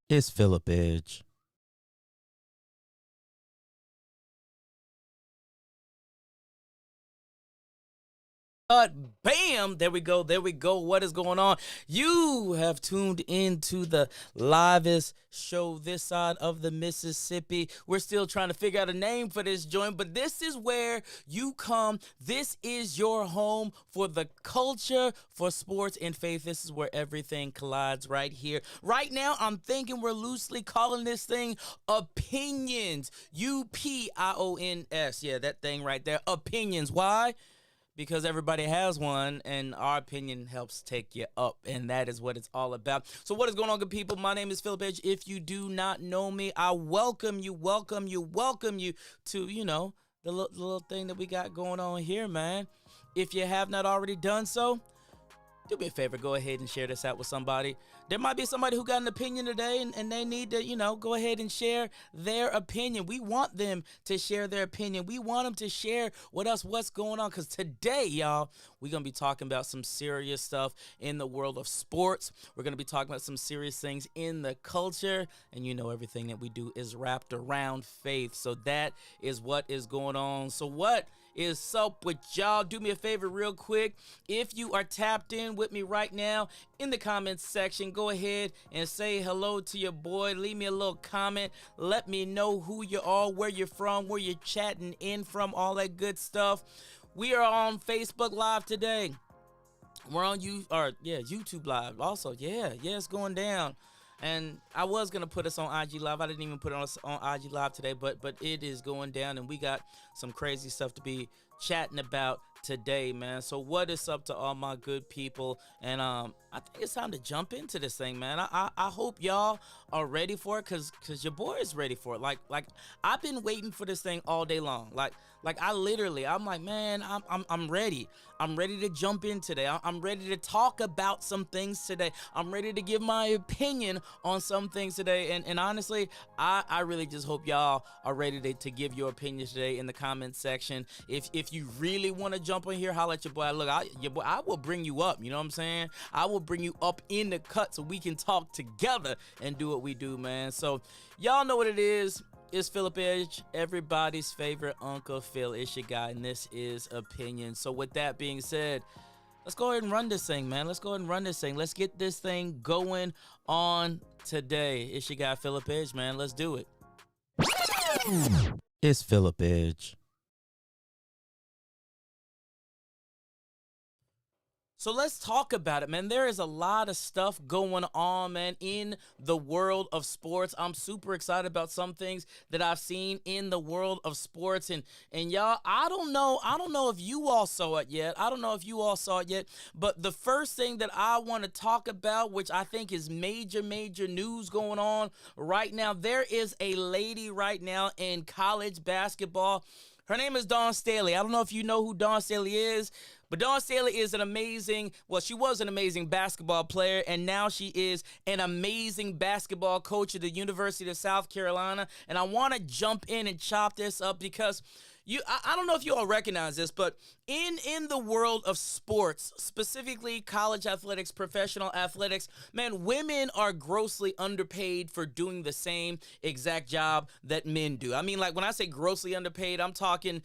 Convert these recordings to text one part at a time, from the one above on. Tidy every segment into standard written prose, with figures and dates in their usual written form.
It's Phillip Edge. Bam! There we go. There we go. What is going on? You have tuned into the livest show this side of the Mississippi. We're still trying to figure out a name for this joint, but this is where you come. This is your home for the culture, for sports, and faith. This is where everything collides right here. Right now, I'm thinking we're loosely calling this thing opinions. UPIONS. Yeah, that thing right there. Opinions. Why? Because everybody has one, and our opinion helps take you up, and that is what it's all about. So what is going on, good people? My name is Phillip Edge. If you do not know me, I welcome you to, the little thing that we got going on here, man. If you have not already done so, do me a favor, go ahead and share this out with somebody. There might be somebody who got an opinion today and they need to, go ahead and share their opinion. We want them to share their opinion. We want them to share with us what's going on, because today, y'all, we're going to be talking about some serious stuff in the world of sports. We're going to be talking about some serious things in the culture, and everything that we do is wrapped around faith. So that is what is going on. So what is up with y'all? Do me a favor real quick. If you are tapped in with me right now in the comments section, go ahead and say hello to your boy. Leave me a little comment. Let me know who you are, where you're from, where you're chatting in from, all that good stuff. We are on Facebook Live today. We're on YouTube Live also. Yeah, it's going down. And I was going to put us on IG Live. I didn't even put us on IG Live today, but it is going down, and we got some crazy stuff to be chatting about today, man. So what is up to all my good people? And I think it's time to jump into this thing, man. I hope y'all are ready for it, cause your boy is ready for it. Like I've been waiting for this thing all day long. Like I'm like, man, I'm ready. I'm ready to jump in today. I'm ready to talk about some things today. I'm ready to give my opinion on some things today. And honestly, I really just hope y'all are ready to give your opinions today in the comments section. If you really want to jump in here, holla at your boy. Look, I will bring you up. You know what I'm saying? I will bring you up in the cut so we can talk together and do what we do, man. So y'all know what it is. It's Phillip Edge, everybody's favorite Uncle Phil. It's your guy, and this is Opinion. So with that being said, let's go ahead and run this thing, man. Let's go ahead and run this thing. Let's get this thing going on today. It's your guy, Phillip Edge, man. Let's do it. It's Phillip Edge. So let's talk about it, man. There is a lot of stuff going on, man, in the world of sports. I'm super excited about some things that I've seen in the world of sports. And y'all, I don't know if you all saw it yet. But the first thing that I want to talk about, which I think is major news going on right now, there is a lady right now in college basketball. Her name is Dawn Staley. I don't know if you know who Dawn Staley is, but Dawn Staley is she was an amazing basketball player, and now she is an amazing basketball coach at the University of South Carolina. And I want to jump in and chop this up because I don't know if you all recognize this, but in the world of sports, specifically college athletics, professional athletics, man, women are grossly underpaid for doing the same exact job that men do. I mean, like, when I say grossly underpaid, I'm talking,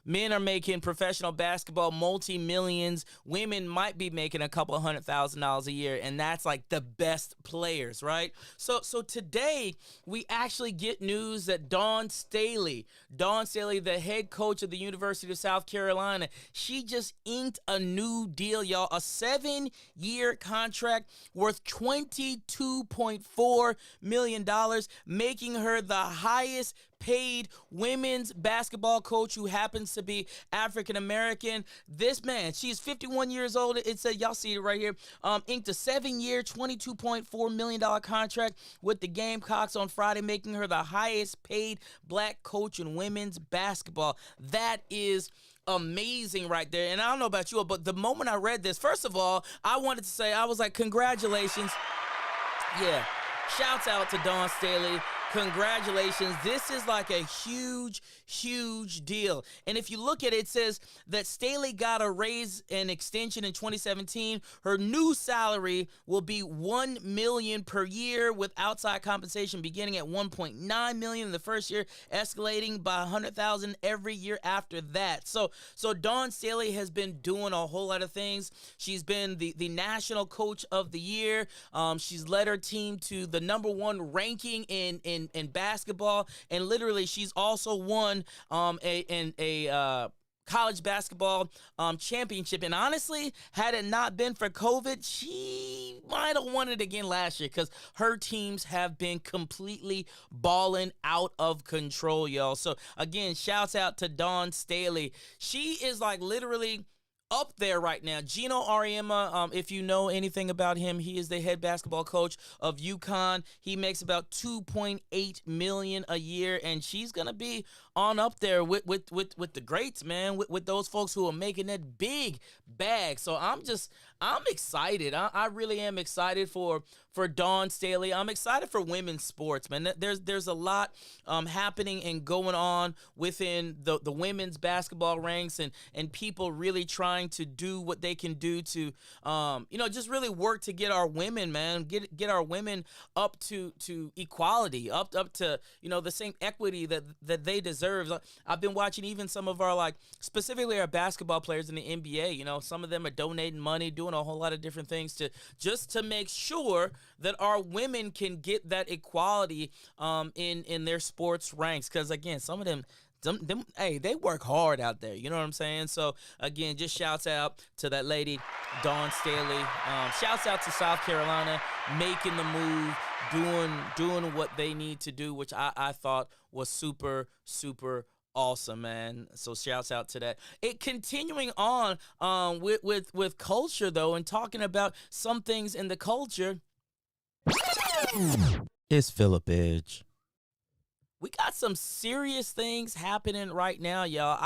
men are making professional basketball multi-millions. Women might be making a couple $100,000 a year, and that's like the best players, right? So today we actually get news that Dawn Staley, the head coach of the University of South Carolina, she just inked a new deal, y'all. A 7-year contract worth $22.4 million, making her the highest paid women's basketball coach who happens to be African American. This man, she's 51 years old. It said, y'all see it right here, inked a 7-year, $22.4 million contract with the Gamecocks on Friday, making her the highest paid black coach in women's basketball. That is amazing right there. And I don't know about you, but the moment I read this, first of all, I was like, congratulations. Yeah. Shouts out to Dawn Staley. Congratulations. This is like a huge, huge deal. And if you look at it, it says that Staley got a raise and extension in 2017. Her new salary will be $1 million per year with outside compensation beginning at $1.9 million in the first year, escalating by $100,000 every year after that. So Dawn Staley has been doing a whole lot of things. She's been the national coach of the year. She's led her team to the #1 ranking in basketball, and literally she's also won a college basketball championship. And honestly, had it not been for COVID, she might have won it again last year, because her teams have been completely balling out of control, y'all. So again, shouts out to Dawn Staley. She is like literally up there right now. Gino Auriemma, if you know anything about him, he is the head basketball coach of UConn. He makes about $2.8 million a year, and she's gonna be on up there with the greats, man, with those folks who are making that big bag. So I'm excited. I really am excited for Dawn Staley. I'm excited for women's sports, man. There's a lot happening and going on within the women's basketball ranks, and people really trying to do what they can do to just really work to get our women, man, get our women up to equality, up to the same equity that they deserve. I've been watching even some of our, specifically our basketball players in the NBA. Some of them are donating money, doing a whole lot of different things to make sure that our women can get that equality in their sports ranks. Because again, some of them, hey, they work hard out there. You know what I'm saying? So again, just shouts out to that lady, Dawn Staley. Shouts out to South Carolina making the move, doing what they need to do, which I thought was super, super awesome, man. So shouts out to that. It continuing on with culture though, and talking about some things in the culture. It's Phillip Edge. We got some serious things happening right now, y'all.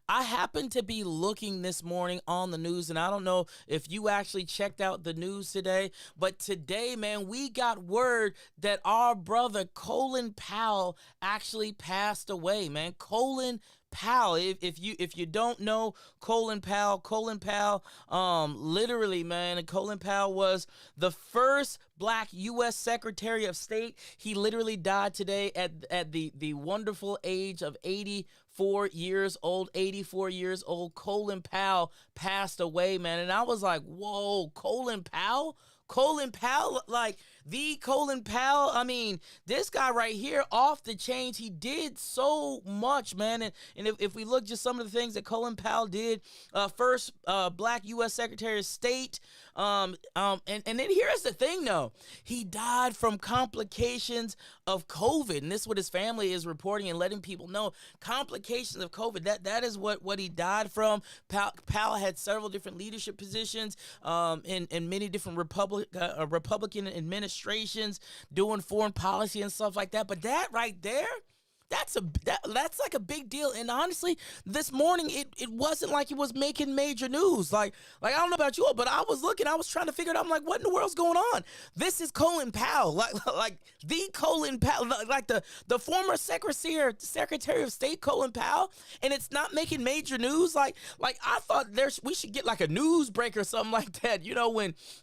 I happened to be looking this morning on the news, and I don't know if you actually checked out the news today, but today, man, we got word that our brother Colin Powell actually passed away, man. Colin Powell. If you don't know Colin Powell, literally, man, Colin Powell was the first Black U.S. Secretary of State. He literally died today at the wonderful age of 84 years old. 84 years old. Colin Powell passed away, man, and I was like, whoa, Colin Powell, like the Colin Powell. I mean, this guy right here, off the chains. He did so much, man. And if we look just some of the things that Colin Powell did, first Black U.S. Secretary of State. And then here's the thing, though. He died from complications of COVID, and this is what his family is reporting and letting people know. Complications of COVID. That is what he died from. Powell had several different leadership positions in many different Republican administrations, doing foreign policy and stuff like that. But that right there, that's like a big deal. And honestly, this morning it wasn't like it was making major news. Like I don't know about you all, but I was trying to figure it out. I'm like, what in the world's going on? This is Colin Powell, like the Colin Powell, like the former Secretary of State Colin Powell, and it's not making major news. Like I thought we should get like a news break or something like that.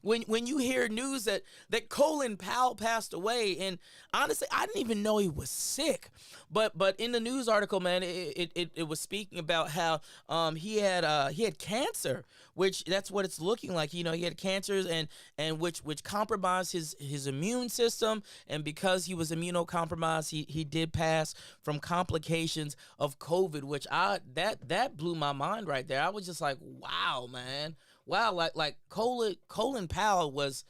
When you hear news that Colin Powell passed away, and honestly, I didn't even know he was sick. But in the news article, man, it was speaking about how he had cancer, which that's what it's looking like. He had cancers and which compromised his immune system, and because he was immunocompromised, he did pass from complications of COVID, which that blew my mind right there. I was just like, wow, man, wow, like Colin Powell was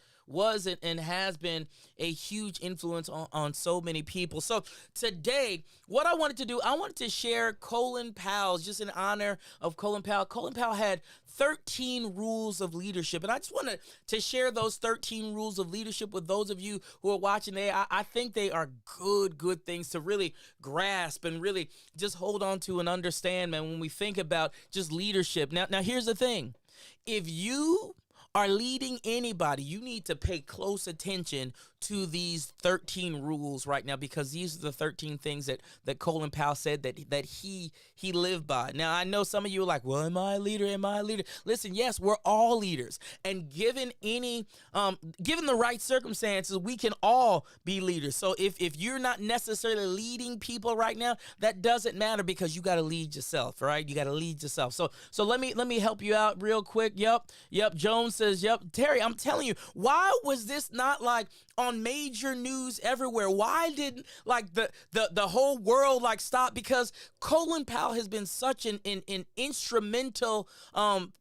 and has been a huge influence on so many people. So today, what I wanted to do, I wanted to share Colin Powell's, just in honor of Colin Powell. Colin Powell had 13 rules of leadership, and I just wanted to share those 13 rules of leadership with those of you who are watching today. I think they are good things to really grasp and really just hold on to and understand, man, when we think about just leadership. Now here's the thing. If you are leading anybody, you need to pay close attention to these 13 rules right now, because these are the 13 things that Colin Powell said that he lived by. Now, I know some of you are like, well, am I a leader? Am I a leader? Listen, yes, we're all leaders. And given the right circumstances, we can all be leaders. So if you're not necessarily leading people right now, that doesn't matter, because you got to lead yourself, right? You got to lead yourself. So let me help you out real quick. Yep. Jones says, yep. Terry, I'm telling you, why was this not like on major news everywhere? Why didn't like the whole world like stop? Because Colin Powell has been such an instrumental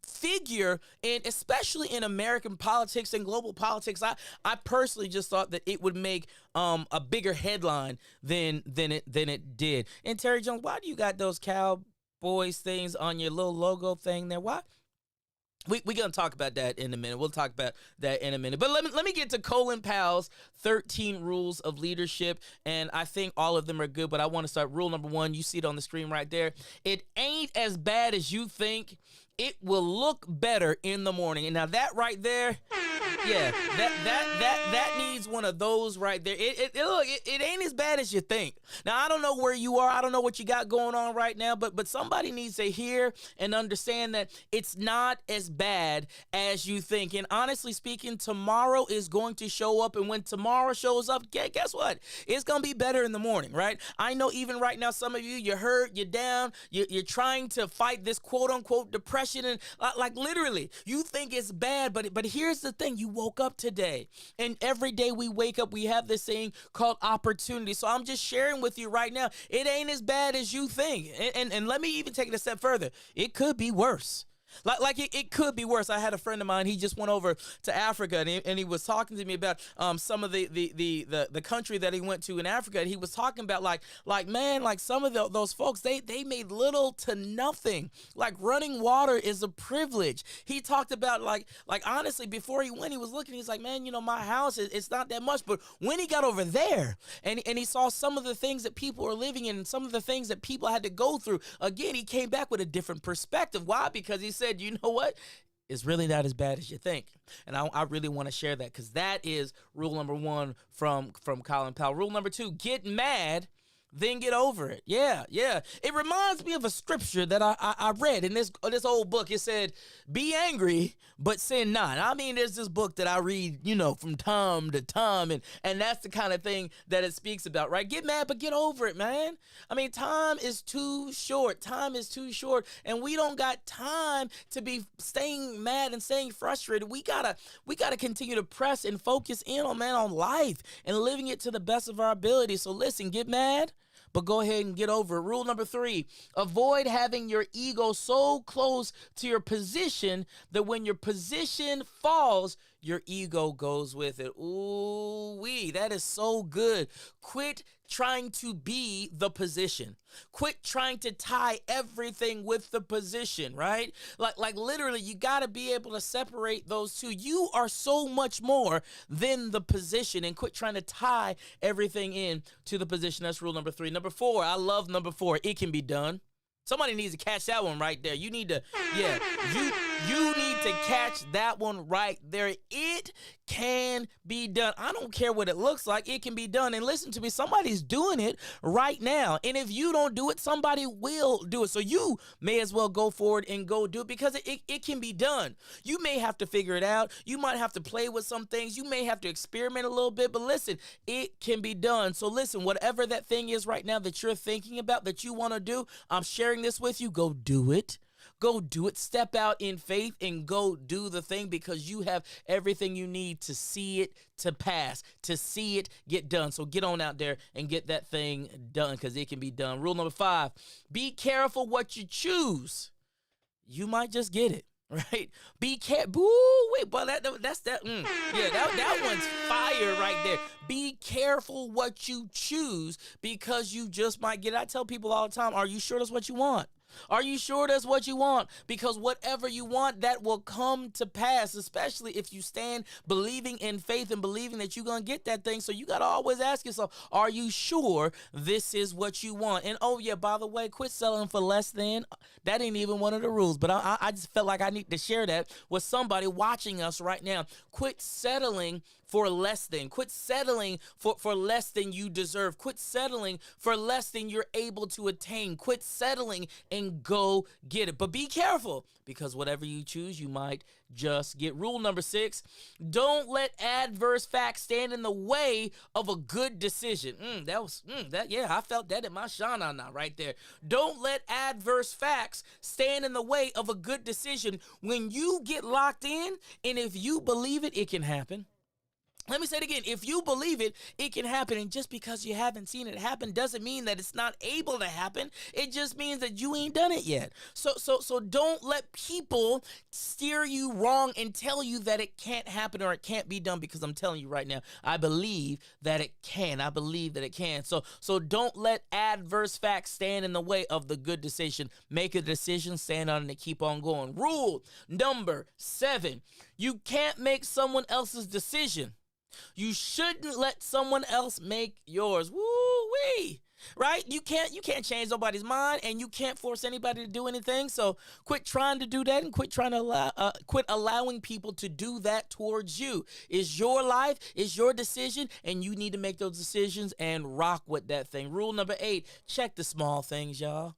figure, and especially in American politics and global politics. I personally just thought that it would make a bigger headline than it did. And Terry Jones, why do you got those Cowboys things on your little logo thing there? Why? We're going to talk about that in a minute. We'll talk about that in a minute. But let me get to Colin Powell's 13 rules of leadership, and I think all of them are good, but I want to start rule number 1. You see it on the screen right there. It ain't as bad as you think. It will look better in the morning. And now that right there, yeah, that needs one of those right there. It ain't as bad as you think. Now, I don't know where you are. I don't know what you got going on right now, but somebody needs to hear and understand that it's not as bad as you think. And honestly speaking, tomorrow is going to show up, and when tomorrow shows up, guess what? It's going to be better in the morning, right? I know even right now, some of you, you're hurt, you're down, you're trying to fight this quote-unquote depression, and like literally, you think it's bad, but here's the thing. You woke up today, and every day we wake up, we have this thing called opportunity. So I'm just sharing with you right now, it ain't as bad as you think. And let me even take it a step further. It could be worse. Like it could be worse. I had a friend of mine. He just went over to Africa, and he was talking to me about some of the country that he went to in Africa. And he was talking about like man, like some of those folks, they made little to nothing. Like running water is a privilege. He talked about like honestly, before he went, he was looking. He's like, man, my house it's not that much. But when he got over there, and he saw some of the things that people are living in, and some of the things that people had to go through, again, he came back with a different perspective. Why? Because he said, you know what? It's really not as bad as you think. And I really want to share that, because that is rule number 1 from Colin Powell. Rule number 2, get mad, then get over it. Yeah. It reminds me of a scripture that I read in this old book. It said, be angry, but sin not. I mean, there's this book that I read, from time to time, and that's the kind of thing that it speaks about, right? Get mad, but get over it, man. I mean, time is too short. Time is too short, and we don't got time to be staying mad and staying frustrated. We gotta continue to press and focus in on life and living it to the best of our ability. So listen, get mad, but go ahead and get over it. Rule number 3, avoid having your ego so close to your position that when your position falls, your ego goes with it. Ooh-wee, that is so good. Quit trying to be the position. Quit trying to tie everything with the position, right? Like literally, you got to be able to separate those two. You are so much more than the position, and quit trying to tie everything in to the position. That's rule number 3. Number 4, I love number 4. It can be done. Somebody needs to catch that one right there. You need to, you need to catch that one right there. It can be done. I don't care what it looks like. It can be done. And listen to me, somebody's doing it right now. And if you don't do it, somebody will do it. So you may as well go forward and go do it, because it can be done. You may have to figure it out. You might have to play with some things. You may have to experiment a little bit, but listen, it can be done. So listen, whatever that thing is right now that you're thinking about that you want to do, I'm sharing this with you. Go do it. Go do it. Step out in faith and go do the thing, because you have everything you need to see it to pass, to see it get done. So get on out there and get that thing done, because it can be done. Rule number 5, be careful what you choose. You might just get it. Right? Be careful. Wait, but that's that. Yeah, that one's fire right there. Be careful what you choose, because you just might get it. I tell people all the time, are you sure that's what you want? Are you sure that's what you want? Because whatever you want, that will come to pass, especially if you stand believing in faith and believing that you're going to get that thing. So you got to always ask yourself, are you sure this is what you want? And oh yeah, by the way, quit selling for less than. That ain't even one of the rules, but I just felt like I need to share that with somebody watching us right now. Quit settling for less than. Quit settling for less than you deserve. Quit settling for less than you're able to attain. Quit settling and go get it. But be careful, because whatever you choose, you might just get. Rule number 6, don't let adverse facts stand in the way of a good decision. I felt that in my shana now right there. Don't let adverse facts stand in the way of a good decision. When you get locked in, and if you believe it, it can happen. Let me say it again. If you believe it, it can happen. And just because you haven't seen it happen doesn't mean that it's not able to happen. It just means that you ain't done it yet. So don't let people steer you wrong and tell you that it can't happen or it can't be done, because I'm telling you right now, I believe that it can. I believe that it can. So don't let adverse facts stand in the way of the good decision. Make a decision, stand on it, and keep on going. Rule number 7, you can't make someone else's decision. You shouldn't let someone else make yours. Woo-wee. Right? You can't change nobody's mind, and you can't force anybody to do anything. So quit trying to do that, and quit allowing people to do that towards you. It's your life, it's your decision, and you need to make those decisions and rock with that thing. Rule number 8, check the small things, y'all.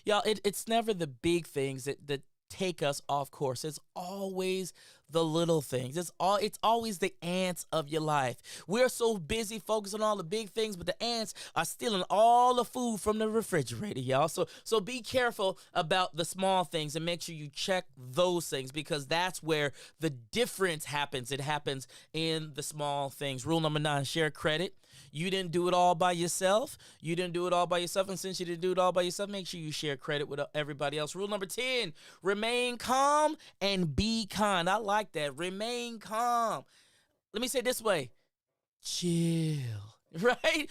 Y'all, it's never the big things that take us off course. It's always the little things. It's always the ants of your life. We're so busy focusing on all the big things, but the ants are stealing all the food from the refrigerator, y'all. So be careful about the small things, and make sure you check those things, because that's where the difference happens. It happens in the small things. Rule number 9, share credit. You didn't do it all by yourself. And since you didn't do it all by yourself, make sure you share credit with everybody else. Rule number 10, remain calm and be kind. I like that. Remain calm. Let me say it this way. Chill. Right?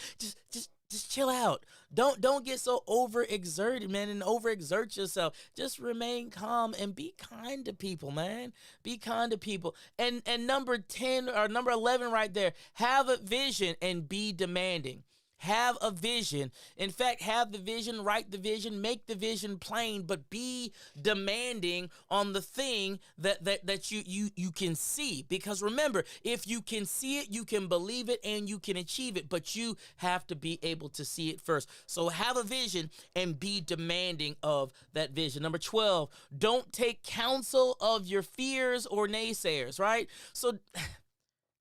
Just chill out. Don't get so overexerted, man, and overexert yourself. Just remain calm and be kind to people, man. Be kind to people. And number 10 or number 11 right there, have a vision and be demanding. Have a vision. In fact, have the vision, write the vision, make the vision plain, but be demanding on the thing that you can see. Because remember, if you can see it, you can believe it, and you can achieve it, but you have to be able to see it first. So have a vision and be demanding of that vision. Number 12, don't take counsel of your fears or naysayers, right? So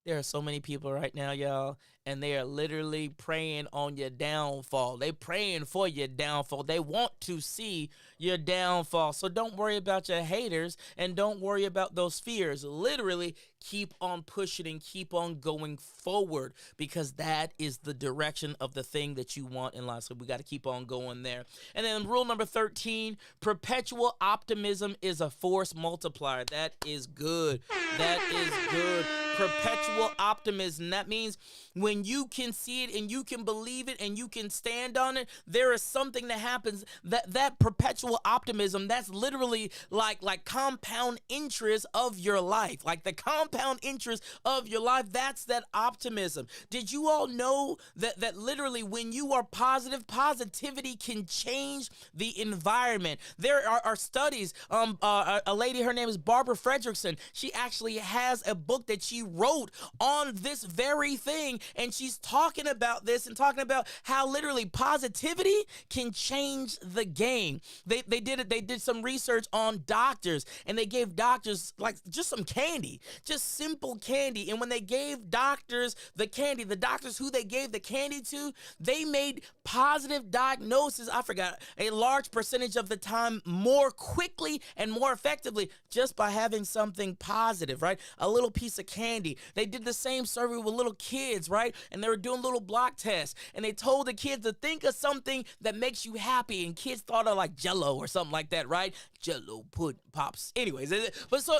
there are so many people right now, y'all, and they are literally preying on your downfall. They praying for your downfall. They want to see your downfall. So don't worry about your haters, and don't worry about those fears. Literally keep on pushing and keep on going forward, because that is the direction of the thing that you want in life. So we got to keep on going there. And then rule number 13, perpetual optimism is a force multiplier. That is good. That is good. Perpetual optimism. That means when you can see it and you can believe it and you can stand on it, there is something that happens. That perpetual optimism, that's literally like compound interest of your life. Like the compound interest of your life, that's that optimism. Did you all know that literally when you are positive, positivity can change the environment? There are studies. A lady, her name is Barbara Fredrickson. She actually has a book that she wrote on this very thing, and she's talking about this and talking about how literally positivity can change the game. They did some research on doctors, and they gave doctors like just some candy, just simple candy. And when they gave doctors the candy, the doctors who they gave the candy to, they made positive diagnosis, I forgot, a large percentage of the time more quickly and more effectively just by having something positive, right? A little piece of candy. They did the same survey with little kids, right? And they were doing little block tests, and they told the kids to think of something that makes you happy, and kids thought of like Jell-O or something like that, right? Jell-O, pudding, pops. Anyways, but so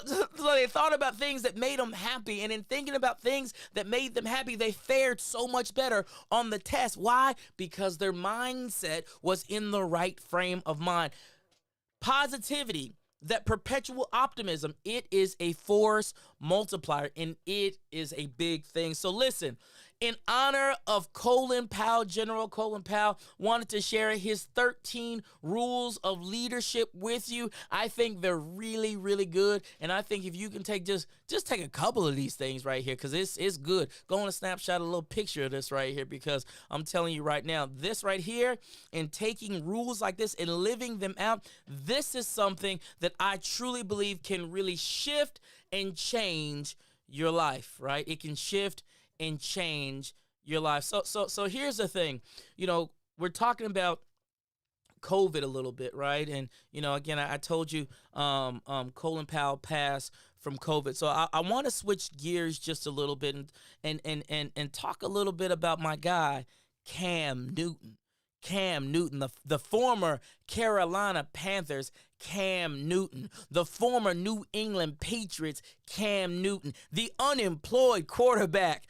they thought about things that made them happy, and in thinking about things that made them happy, they fared so much better on the test. Why? Because their mindset was in the right frame of mind. Positivity, that perpetual optimism, it is a force multiplier, and it is a big thing. So listen, in honor of Colin Powell, General Colin Powell, wanted to share his 13 rules of leadership with you. I think they're really, really good. And I think if you can take just take a couple of these things right here, because it's good. Go on a snapshot, a little picture of this right here, because I'm telling you right now, this right here, and taking rules like this and living them out, this is something that I truly believe can really shift and change your life, right? It can shift and change your life. So here's the thing. We're talking about COVID a little bit, right? And again, I told you Colin Powell passed from COVID. So I want to switch gears just a little bit and talk a little bit about my guy, Cam Newton. Cam Newton, the former Carolina Panthers, Cam Newton, the former New England Patriots, Cam Newton, the unemployed quarterback,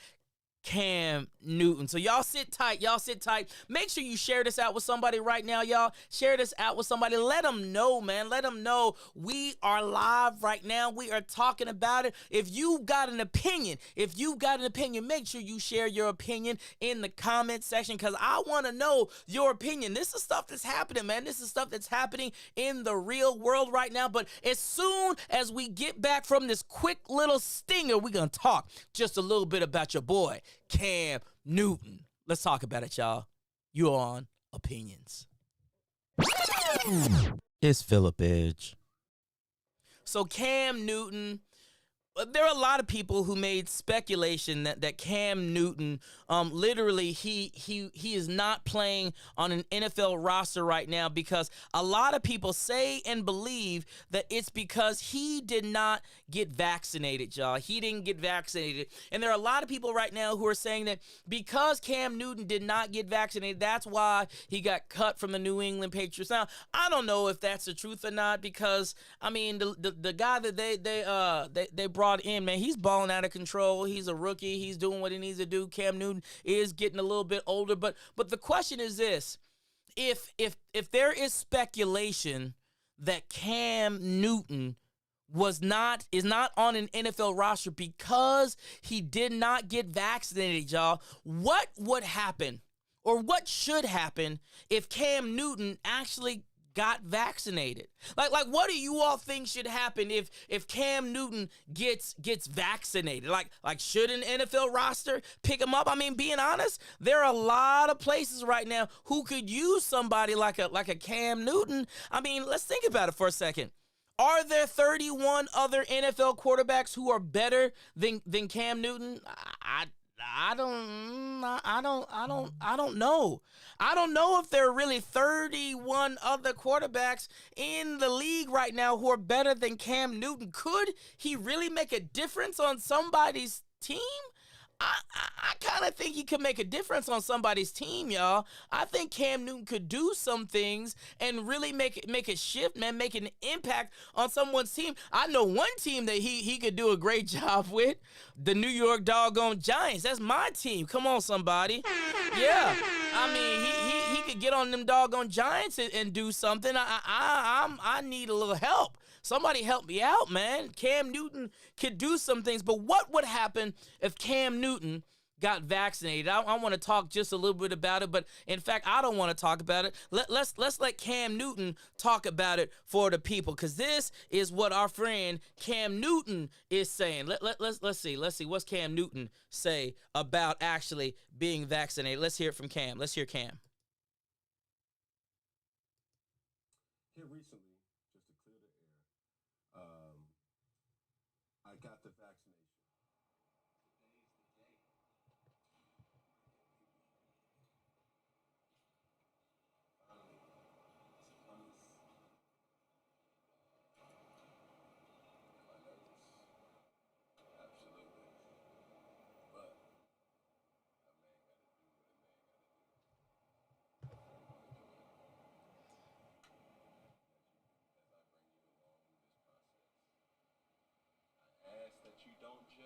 Cam Newton. So y'all sit tight. Y'all sit tight. Make sure you share this out with somebody right now, y'all. Share this out with somebody. Let them know, man. Let them know we are live right now. We are talking about it. If you got an opinion, make sure you share your opinion in the comment section, because I want to know your opinion. This is stuff that's happening, man. This is stuff that's happening in the real world right now. But as soon as we get back from this quick little stinger, we're going to talk just a little bit about your boy, Cam Newton. Let's talk about it, y'all. You're on Opinions. It's Phillip Edge. So Cam Newton, there are a lot of people who made speculation that Cam Newton, literally, he is not playing on an NFL roster right now, because a lot of people say and believe that it's because he did not get vaccinated, y'all. He didn't get vaccinated. And there are a lot of people right now who are saying that because Cam Newton did not get vaccinated, that's why he got cut from the New England Patriots. Now, I don't know if that's the truth or not, because, I mean, the guy that they brought in, man, he's balling out of control. He's a rookie. He's doing what he needs to do. Cam Newton is getting a little bit older. But the question is this: if there is speculation that Cam Newton is not on an NFL roster because he did not get vaccinated, y'all, what would happen, or what should happen, if Cam Newton actually got vaccinated? Like what do you all think should happen if Cam Newton gets vaccinated? Like should an NFL roster pick him up? I mean, being honest, there are a lot of places right now who could use somebody like a Cam Newton. I mean, let's think about it for a second. Are there 31 other NFL quarterbacks who are better than Cam Newton? I don't know. I don't know if there are really 31 other quarterbacks in the league right now who are better than Cam Newton. Could he really make a difference on somebody's team? I kind of think he could make a difference on somebody's team, y'all. I think Cam Newton could do some things and really make a shift, man, make an impact on someone's team. I know one team that he could do a great job with, the New York doggone Giants. That's my team. Come on, somebody. Yeah. I mean, he could get on them doggone Giants and do something. I need a little help. Somebody help me out, man. Cam Newton could do some things, but what would happen if Cam Newton got vaccinated? I want to talk just a little bit about it, but in fact, I don't want to talk about it. Let's let Cam Newton talk about it for the people, because this is what our friend Cam Newton is saying. Let's see. What's Cam Newton say about actually being vaccinated? Let's hear it from Cam. Let's hear Cam. Here recently, just to clear the air, I got the vaccination. You don't judge. I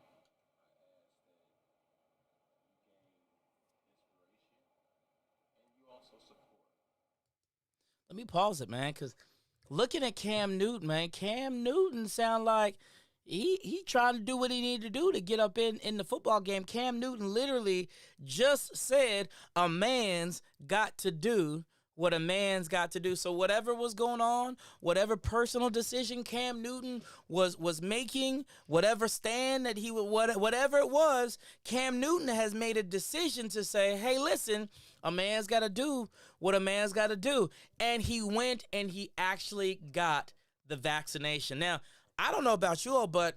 ask that you gain inspiration and you also support. Let me pause it, man, because looking at Cam Newton, man, Cam Newton sound like he trying to do what he needed to do to get up in the football game. Cam Newton literally just said a man's got to do what a man's got to do. So whatever was going on, whatever personal decision Cam Newton was making, whatever stand that he would, whatever it was, Cam Newton has made a decision to say, hey, listen, a man's got to do what a man's got to do. And he went and he got the vaccination. Now, I don't know about you all, but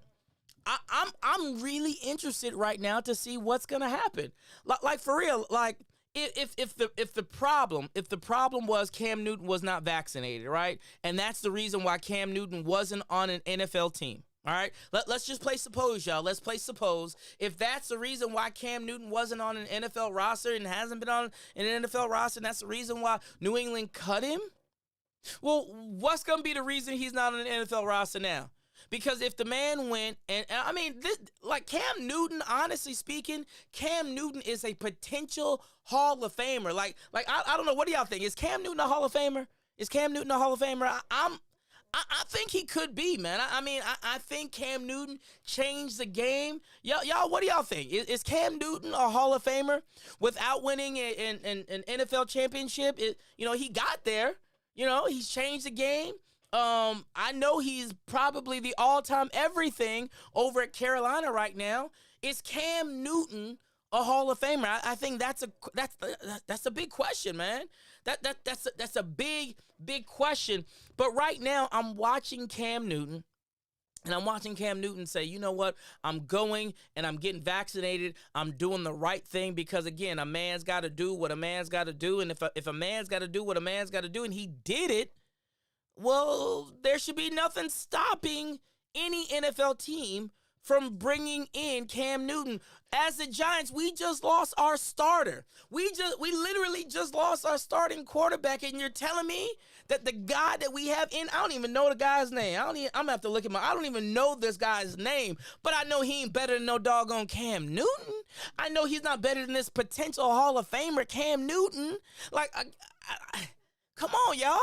I'm really interested right now to see what's gonna happen. Like for real, like if the problem was Cam Newton was not vaccinated, right? And that's the reason why Cam Newton wasn't on an NFL team. All right, let's just play suppose, y'all. Let's play suppose. If that's the reason why Cam Newton wasn't on an NFL roster and hasn't been on an NFL roster, and that's the reason why New England cut him, well, what's going to be the reason he's not on an NFL roster now? Because if the man went, and I mean, like Cam Newton, honestly speaking, Cam Newton is a potential Hall of Famer. Like I don't know. What do y'all think? Is Cam Newton a Hall of Famer? Is Cam Newton a Hall of Famer? I think he could be, man. I think Cam Newton changed the game. Y'all, what do y'all think? Is Cam Newton a Hall of Famer without winning an NFL championship? He got there. He's changed the game. I know he's probably the all-time everything over at Carolina right now. Is Cam Newton a Hall of Famer? I think that's a big question, man. That's a big question. But right now, I'm watching Cam Newton. And I'm watching Cam Newton say, you know what, I'm going and I'm getting vaccinated. I'm doing the right thing because, again, a man's got to do what a man's got to do. And if a man's got to do what a man's got to do and he did it, well, there should be nothing stopping any NFL team from bringing in Cam Newton. As the Giants, we just lost our starter. We literally just lost our starting quarterback, and you're telling me that the guy that we have in, I don't even know the guy's name. I'm gonna have to look him up. I don't even know this guy's name, but I know he ain't better than no doggone Cam Newton. I know he's not better than this potential Hall of Famer Cam Newton. Like, come on, y'all.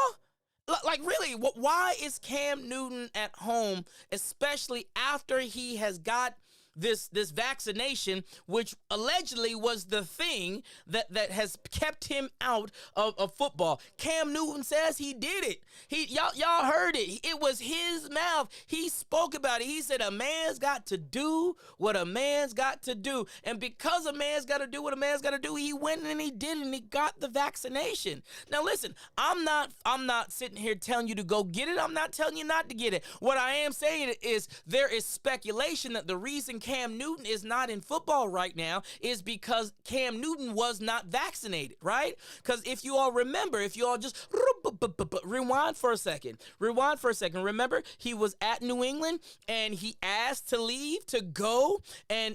Like, really, why is Cam Newton at home, especially after he has got this vaccination, which allegedly was the thing that has kept him out of football? Cam Newton says he did it. Y'all heard it. It was his mouth. He spoke about it. He said a man's got to do what a man's got to do. And because a man's got to do what a man's got to do, he went and he did it and he got the vaccination. Now listen, I'm not sitting here telling you to go get it. I'm not telling you not to get it. What I am saying is there is speculation that the reason Cam Newton is not in football right now is because Cam Newton was not vaccinated, right? Because if you all remember, if you all just rewind for a second. Remember, he was at New England and he asked to leave, to go, and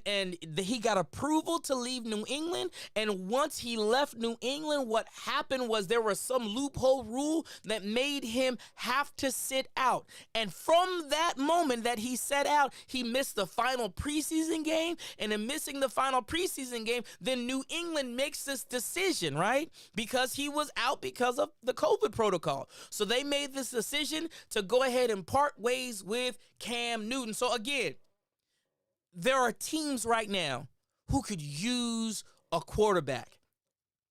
he got approval to leave New England. And once he left New England, what happened was there was some loophole rule that made him have to sit out. And from that moment that he sat out, he missed the final preseason game, and in missing the final preseason game, then New England makes this decision, right? Because he was out because of the COVID protocol. So they made this decision to go ahead and part ways with Cam Newton. So again, there are teams right now who could use a quarterback.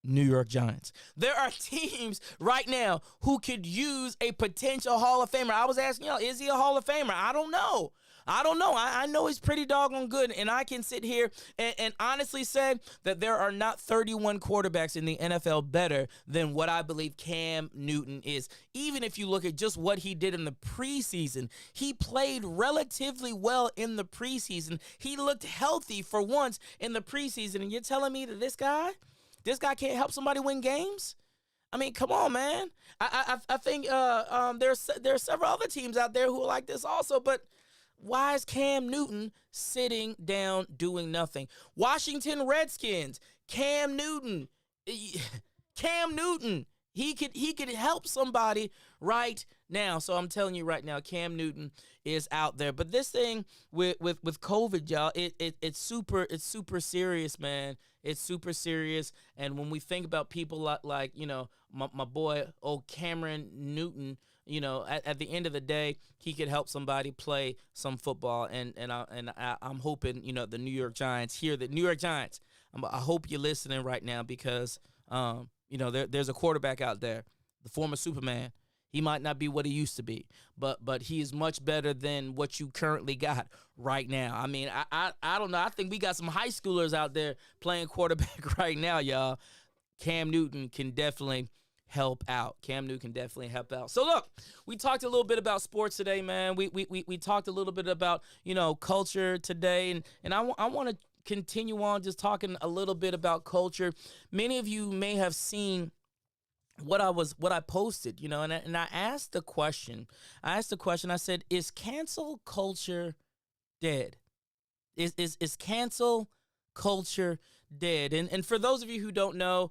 New York Giants. There are teams right now who could use a potential Hall of Famer. I was asking y'all, is he a Hall of Famer? I don't know. I know he's pretty doggone good, and I can sit here and honestly say that there are not 31 quarterbacks in the NFL better than what I believe Cam Newton is. Even if you look at just what he did in the preseason, he played relatively well in the preseason. He looked healthy for once in the preseason, and you're telling me that this guy can't help somebody win games? I mean, come on, man. I think there are several other teams out there who are like this also, but why is Cam Newton sitting down doing nothing? Washington Redskins, Cam Newton, he could help somebody right now. So I'm telling you right now, Cam Newton is out there. But this thing with COVID, y'all, it's super serious, man. It's super serious. And when we think about people like my boy, old Cameron Newton, at the end of the day, he could help somebody play some football. I'm hoping, the New York Giants hear the New York Giants. I hope you're listening right now because, there's a quarterback out there, the former Superman. He might not be what he used to be, but he is much better than what you currently got right now. I mean, I don't know. I think we got some high schoolers out there playing quarterback right now, y'all. Cam Newton can definitely help out. So look, we talked a little bit about sports today, man. We talked a little bit about, culture today, and I want to continue on just talking a little bit about culture. Many of you may have seen what I posted, and I asked the question. I said, is cancel culture dead? Is cancel culture dead? And for those of you who don't know,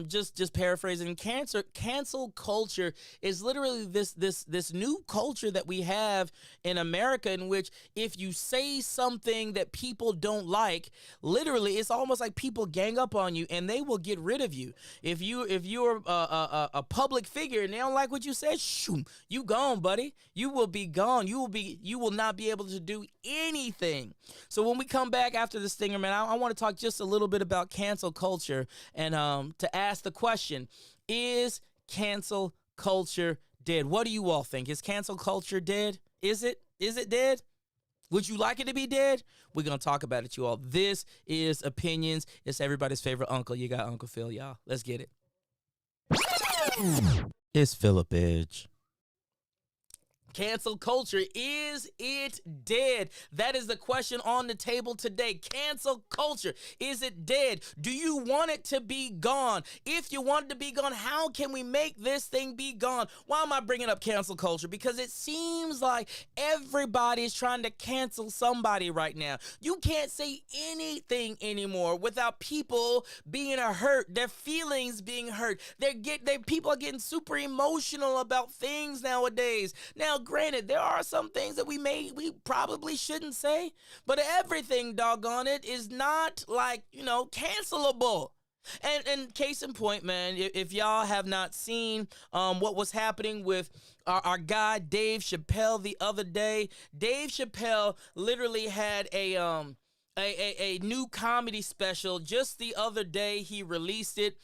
just paraphrasing, cancel culture is literally this new culture that we have in America, in which if you say something that people don't like, literally it's almost like people gang up on you and they will get rid of you. If you're a public figure and they don't like what you said, shoom, you gone, buddy. You will be gone. You will not be able to do anything. So when we come back after this stinger, man, I want to talk just a little bit about cancel culture and to ask the question, is cancel culture dead? What do you all think? Is cancel culture dead? Is it dead? Would you like it to be dead? We're going to talk about it, you all. This is Opinions. It's everybody's favorite uncle. You got Uncle Phil, y'all. Let's get it. It's Phillip Edge. Cancel culture, is it dead? That is the question on the table today. Cancel culture, is it dead? Do you want it to be gone? If you want it to be gone, how can we make this thing be gone? Why am I bringing up cancel culture? Because it seems like everybody is trying to cancel somebody right now. You can't say anything anymore without people being hurt, their feelings being hurt. People are getting super emotional about things nowadays. Now, granted, there are some things that we probably shouldn't say, but everything, doggone it, is not cancelable. And case in point, man, if y'all have not seen what was happening with our guy Dave Chappelle the other day, Dave Chappelle literally had a new comedy special just the other day. He released it.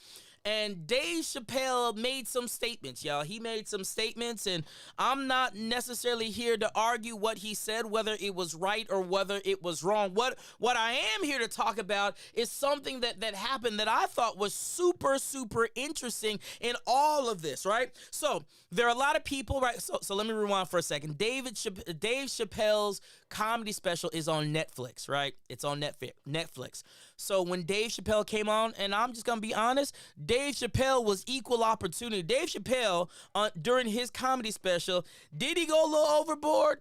And Dave Chappelle made some statements, y'all. He made some statements, and I'm not necessarily here to argue what he said, whether it was right or whether it was wrong. What I am here to talk about is something that happened that I thought was super, super interesting in all of this, right? So there are a lot of people, right? So let me rewind for a second. Dave Chappelle's comedy special is on Netflix, right? It's on Netflix. So when Dave Chappelle came on, and I'm just going to be honest, Dave Chappelle was equal opportunity. Dave Chappelle, during his comedy special, did he go a little overboard?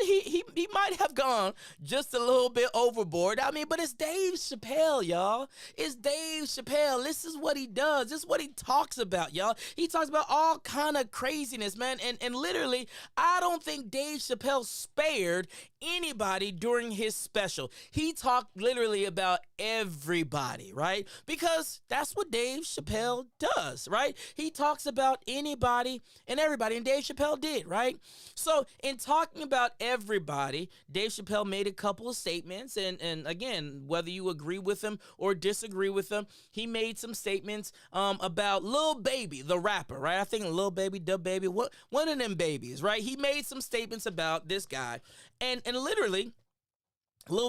He might have gone just a little bit overboard. I mean, but it's Dave Chappelle, y'all. It's Dave Chappelle. This is what he does. This is what he talks about, y'all. He talks about all kind of craziness, man. And literally, I don't think Dave Chappelle spared anybody during his special. He talked literally about everybody, right? Because that's what Dave Chappelle does, right? He talks about anybody and everybody, and Dave Chappelle did, right? So in talking about everybody, Dave Chappelle made a couple of statements, and again, whether you agree with him or disagree with him, he made some statements about Lil Baby, the rapper, right? I think Lil Baby, Dub Baby, one of them babies, right? He made some statements about this guy, and literally,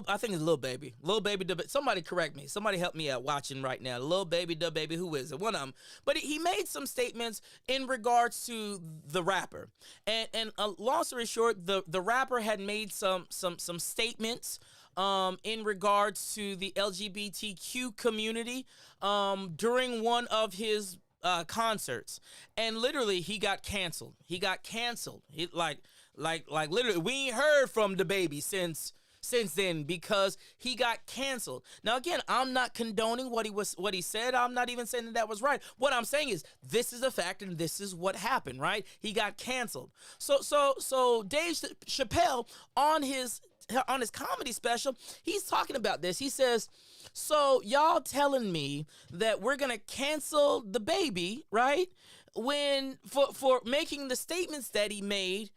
I think it's Lil Baby. Lil Baby, somebody correct me. Somebody help me out watching right now. Lil Baby, Dub Baby, who is it? One of them. But he made some statements in regards to the rapper. And long story short, the rapper had made some statements in regards to the LGBTQ community during one of his concerts. And literally, he got canceled. Like literally, we ain't heard from the baby since then because he got canceled. Now again, I'm not condoning what he said. I'm not even saying that was right. What I'm saying is this is a fact and this is what happened, right? He got canceled. So Dave Chappelle on his comedy special, he's talking about this. He says, so y'all telling me that we're gonna cancel the baby, right? when for making the statements that he made,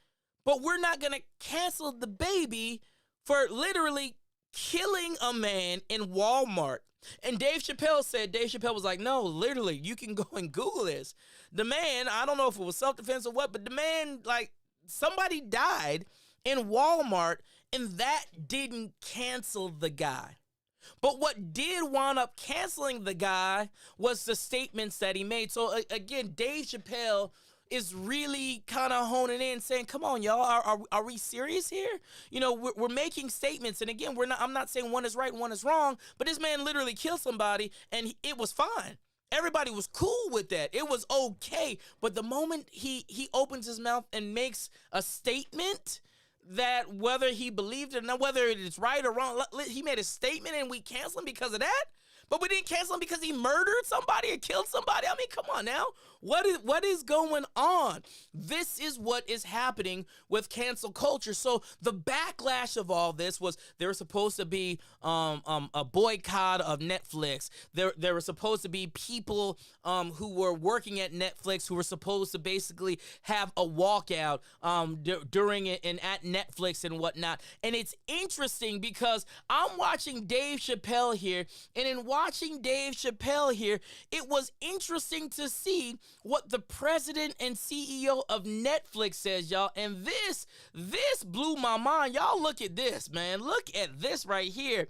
but we're not going to cancel the baby for literally killing a man in Walmart. And Dave Chappelle was like, no, literally, you can go and Google this. The man, I don't know if it was self-defense or what, but the man, like, somebody died in Walmart, and that didn't cancel the guy. But what did wind up canceling the guy was the statements that he made. So again, Dave Chappelle is really kind of honing in, saying, "Come on, y'all, are we serious here? You know, we're making statements, and again, I'm not saying one is right and one is wrong, but this man literally killed somebody, and it was fine. Everybody was cool with that. It was okay. But the moment he opens his mouth and makes a statement that whether he believed it or not, whether it is right or wrong, he made a statement and we cancel him because of that. But we didn't cancel him because he murdered somebody or killed somebody. I mean, come on now. What is going on? This is what is happening with cancel culture. So the backlash of all this was there was supposed to be a boycott of Netflix. There were supposed to be people who were working at Netflix who were supposed to basically have a walkout during it and at Netflix and whatnot. And it's interesting because I'm watching Dave Chappelle here, and in watching Dave Chappelle here, it was interesting to see what the president and CEO of Netflix says, y'all. And this blew my mind. Y'all look at this, man. Look at this right here.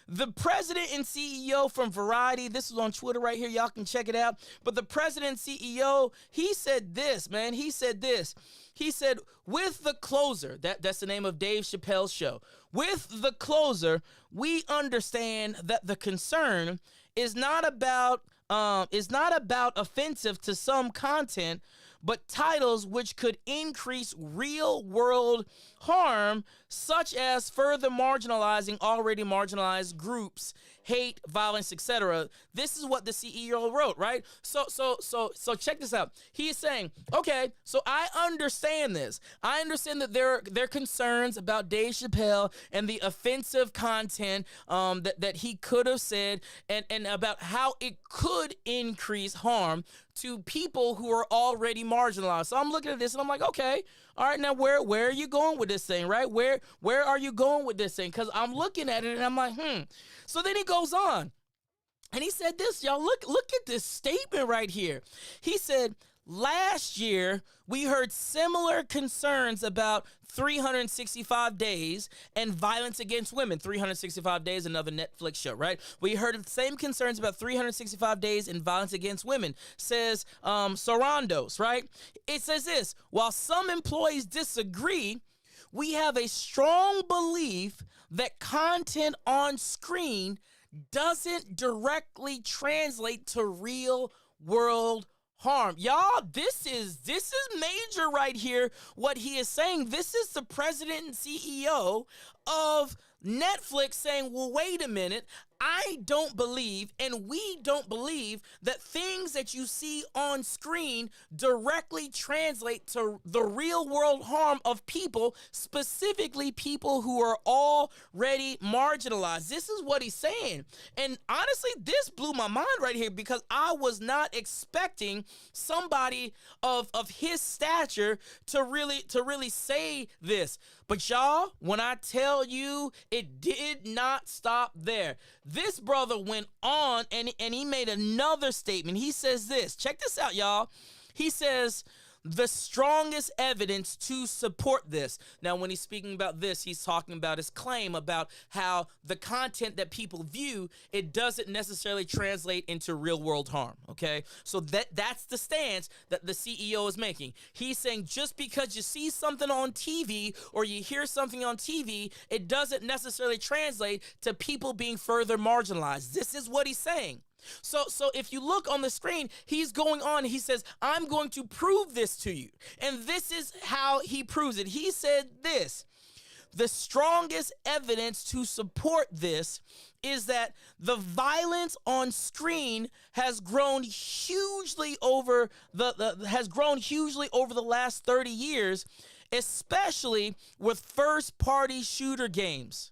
The president and CEO from Variety, this is on Twitter right here. Y'all can check it out. But the president and CEO, he said this, man. He said this. He said, with the closer, that's the name of Dave Chappelle's show. With the closer, we understand that the concern is not about offensive to some content, but titles which could increase real world harm, such as further marginalizing already marginalized groups, hate, violence, etc. This is what the CEO wrote, right? So check this out. He is saying, okay, so I understand this. I understand that there are concerns about Dave Chappelle and the offensive content that he could have said, and about how it could increase harm to people who are already marginalized. So I'm looking at this and I'm like, okay, all right, now where are you going with this thing, right? Where are you going with this thing? Because I'm looking at it and I'm like, So then he goes on and he said this, y'all, look at this statement right here. He said, last year, we heard similar concerns about 365 Days and violence against women. 365 Days, another Netflix show, right? We heard the same concerns about 365 Days and violence against women, says Sorandos, right? It says this, while some employees disagree, we have a strong belief that content on screen doesn't directly translate to real world harm. Y'all, this is major right here, what he is saying. This is the president and CEO of Netflix saying, well, wait a minute, I don't believe, and we don't believe, that things that you see on screen directly translate to the real world harm of people, specifically people who are already marginalized. This is what he's saying. And honestly, this blew my mind right here because I was not expecting somebody of his stature to really say this. But y'all, when I tell you, it did not stop there. This brother went on and he made another statement. He says this. Check this out, y'all. He says, the strongest evidence to support this. Now, when he's speaking about this, he's talking about his claim about how the content that people view, it doesn't necessarily translate into real world harm, okay? So that's the stance that the CEO is making. He's saying just because you see something on TV or you hear something on TV, it doesn't necessarily translate to people being further marginalized. This is what he's saying. So if you look on the screen, he's going on, he says, I'm going to prove this to you. And this is how he proves it. He said this, the strongest evidence to support this is that the violence on screen has grown hugely over the last 30 years, especially with first-party shooter games.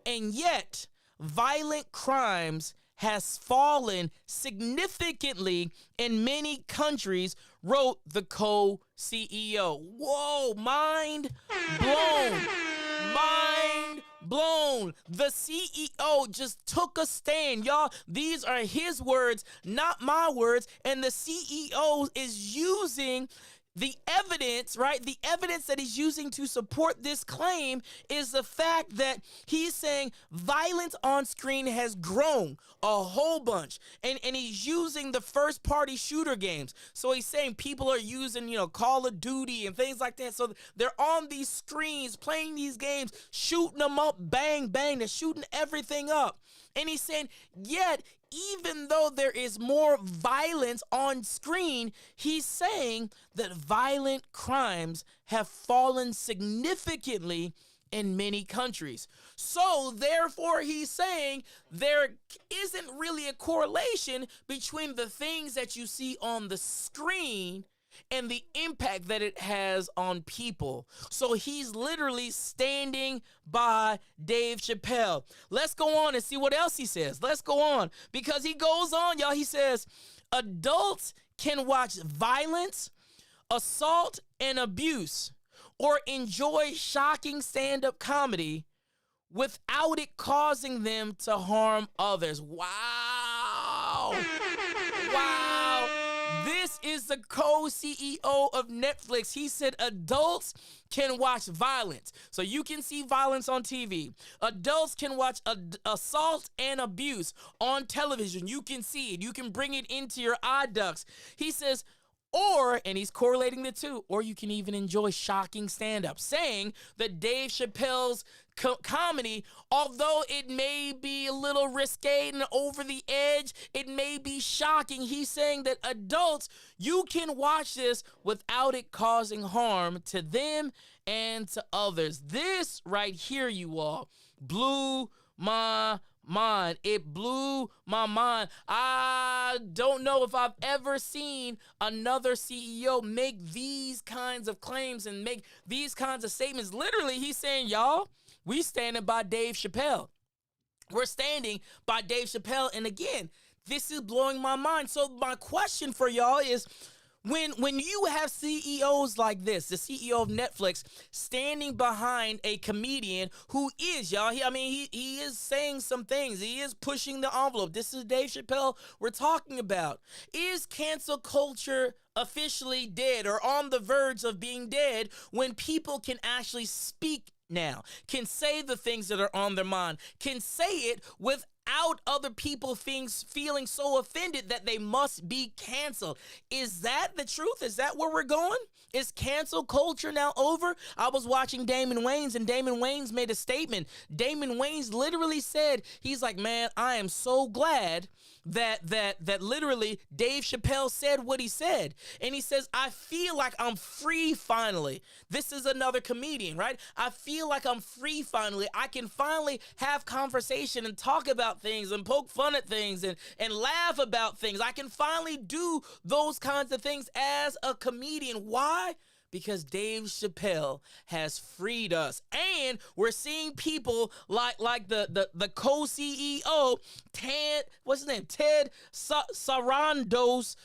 And yet, violent crimes has fallen significantly in many countries, wrote the co-CEO. Whoa, mind blown. Mind blown. The CEO just took a stand. Y'all, these are his words, not my words. And the CEO is using the evidence, right? The evidence that he's using to support this claim is the fact that he's saying violence on screen has grown a whole bunch. And he's using the first party shooter games. So he's saying people are using, Call of Duty and things like that. So they're on these screens playing these games, shooting them up, bang, bang. They're shooting everything up. And he's saying, yet, even though there is more violence on screen, he's saying that violent crimes have fallen significantly in many countries. So, therefore, he's saying there isn't really a correlation between the things that you see on the screen and the impact that it has on people. So he's literally standing by Dave Chappelle. Let's go on and see what else he says. Let's go on, because he goes on, y'all. He says, adults can watch violence, assault, and abuse, or enjoy shocking stand-up comedy without it causing them to harm others. Wow. Wow. This is the co-CEO of Netflix. He said adults can watch violence. So you can see violence on TV. Adults can watch assault and abuse on television. You can see it. You can bring it into your eye ducts. He says, and he's correlating the two, or you can even enjoy shocking stand-up, saying that Dave Chappelle's comedy, although it may be a little risque and over the edge, it may be shocking. He's saying that adults, you can watch this without it causing harm to them and to others. This right here, you all, blew my mind. It blew my mind. I don't know if I've ever seen another CEO make these kinds of claims and make these kinds of statements. Literally, he's saying, y'all, we standing by Dave Chappelle. We're standing by Dave Chappelle. And again, this is blowing my mind. So my question for y'all is, when you have CEOs like this, the CEO of Netflix, standing behind a comedian who is, y'all, he is saying some things. He is pushing the envelope. This is Dave Chappelle we're talking about. Is cancel culture officially dead or on the verge of being dead when people can actually speak now, can say the things that are on their mind, can say it without other people feeling so offended that they must be canceled? Is that the truth? Is that where we're going? Is cancel culture now over? I was watching Damon Wayans, and Damon Wayans made a statement. Damon Wayans literally said, he's like, man, I am so glad that literally Dave Chappelle said what he said. And he says, I feel like I'm free finally. This is another comedian, right? I feel like I'm free finally. I can finally have conversation and talk about things and poke fun at things and laugh about things. I can finally do those kinds of things as a comedian. Why? Because Dave Chappelle has freed us. And we're seeing people like the co-CEO, Ted Sarandos,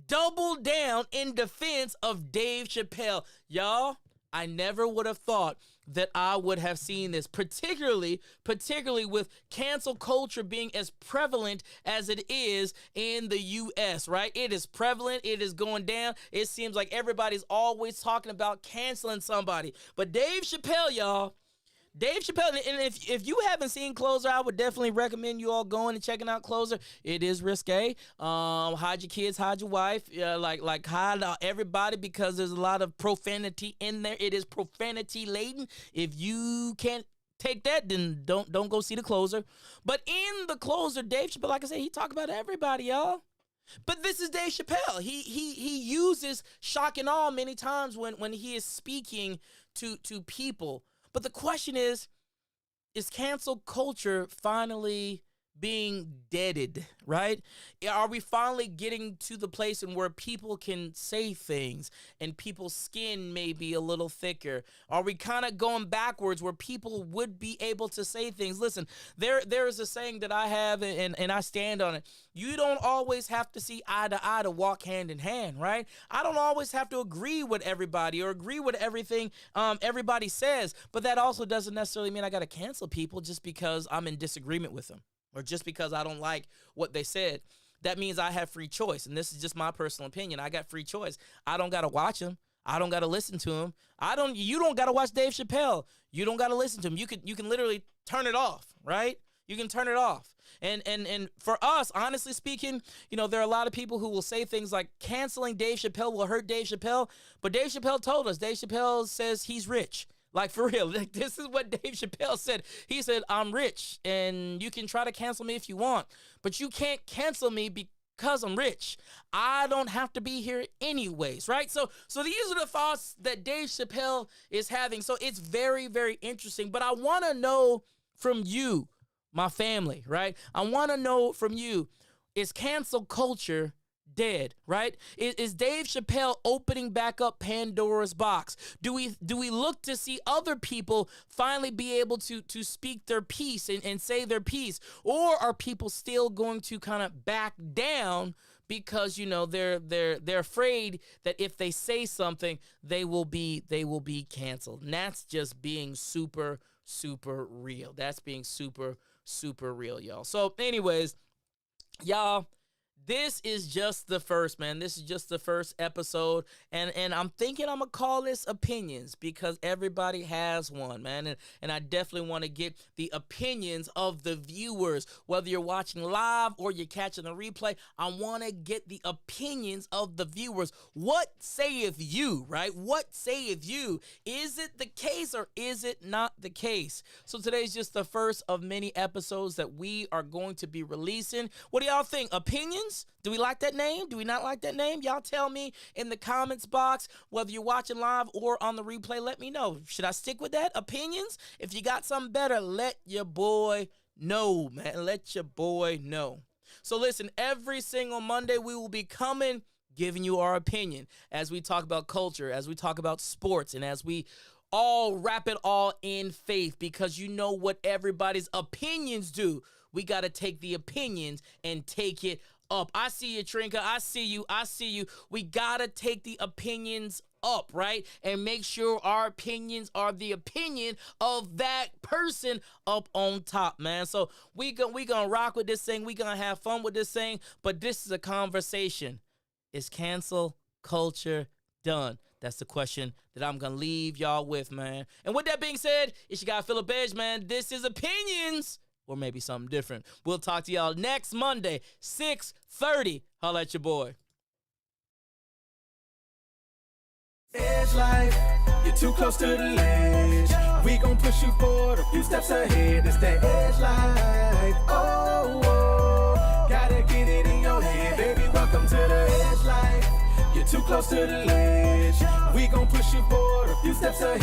double down in defense of Dave Chappelle. Y'all, I never would have thought that I would have seen this, particularly with cancel culture being as prevalent as it is in the U.S., right? It is prevalent. It is going down. It seems like everybody's always talking about canceling somebody. But Dave Chappelle, y'all, Dave Chappelle, and if you haven't seen Closer, I would definitely recommend you all going and checking out Closer. It is risque. Hide your kids, hide your wife, like hide everybody, because there's a lot of profanity in there. It is profanity laden. If you can't take that, then don't go see the Closer. But in the Closer, Dave Chappelle, like I said, he talk about everybody, y'all. But this is Dave Chappelle. He uses shock and awe many times when he is speaking to people. But the question is cancel culture finally being deaded, right? Are we finally getting to the place in where people can say things and people's skin may be a little thicker? Are we kind of going backwards where people would be able to say things? Listen, there is a saying that I have, and I stand on it. You don't always have to see eye to eye to walk hand in hand, right? I don't always have to agree with everybody or agree with everything everybody says, but that also doesn't necessarily mean I got to cancel people just because I'm in disagreement with them, or just because I don't like what they said. That means I have free choice, and this is just my personal opinion. I got free choice. I don't got to watch him. I don't got to listen to him. You don't got to watch Dave Chappelle. You don't got to listen to him. You can literally turn it off, right? You can turn it off. And for us, honestly speaking, there are a lot of people who will say things like canceling Dave Chappelle will hurt Dave Chappelle, but Dave Chappelle told us, Dave Chappelle says he's rich. Like, for real, like, this is what Dave Chappelle said. He said, I'm rich, and you can try to cancel me if you want, but you can't cancel me because I'm rich. I don't have to be here anyways, right? So these are the thoughts that Dave Chappelle is having. So it's very, very interesting, but I want to know from you, my family, right? I want to know from you, is cancel culture dead, right? Is Dave Chappelle opening back up Pandora's box? Do we look to see other people finally be able to speak their piece and say their piece? Or are people still going to kind of back down because they're afraid that if they say something, they will be canceled? And that's just being super, super real. That's being super, super real, y'all. So anyways, y'all, this is just the first, man. This is just the first episode. And I'm thinking I'm going to call this Opinions because everybody has one, man. And I definitely want to get the opinions of the viewers. Whether you're watching live or you're catching the replay, I want to get the opinions of the viewers. What saith you, right? What saith you? Is it the case or is it not the case? So today's just the first of many episodes that we are going to be releasing. What do y'all think? Opinions? Do we like that name? Do we not like that name? Y'all tell me in the comments box, whether you're watching live or on the replay. Let me know. Should I stick with that? Opinions? If you got something better, let your boy know, man. Let your boy know. So listen, every single Monday we will be coming, giving you our opinion as we talk about culture, as we talk about sports, and as we all wrap it all in faith, because you know what everybody's opinions do. We got to take the opinions and take it up. I see you, Trinka. I see you. We got to take the opinions up, right? And make sure our opinions are the opinion of that person up on top, man. So we gonna rock with this thing. We gonna have fun with this thing. But this is a conversation. Is cancel culture done? That's the question that I'm going to leave y'all with, man. And with that being said, it's your guy, Phillip Edge, man. This is Opinions, or maybe something different. We'll talk to y'all next Monday, 6:30. Holla at your boy. Edge life, you're too close to the ledge. We gon' push you forward a few steps ahead. It's that edge life. Oh, oh, gotta get it in your head, baby. Welcome to the edge life. You're too close to the ledge. We gon' push you forward a few steps ahead.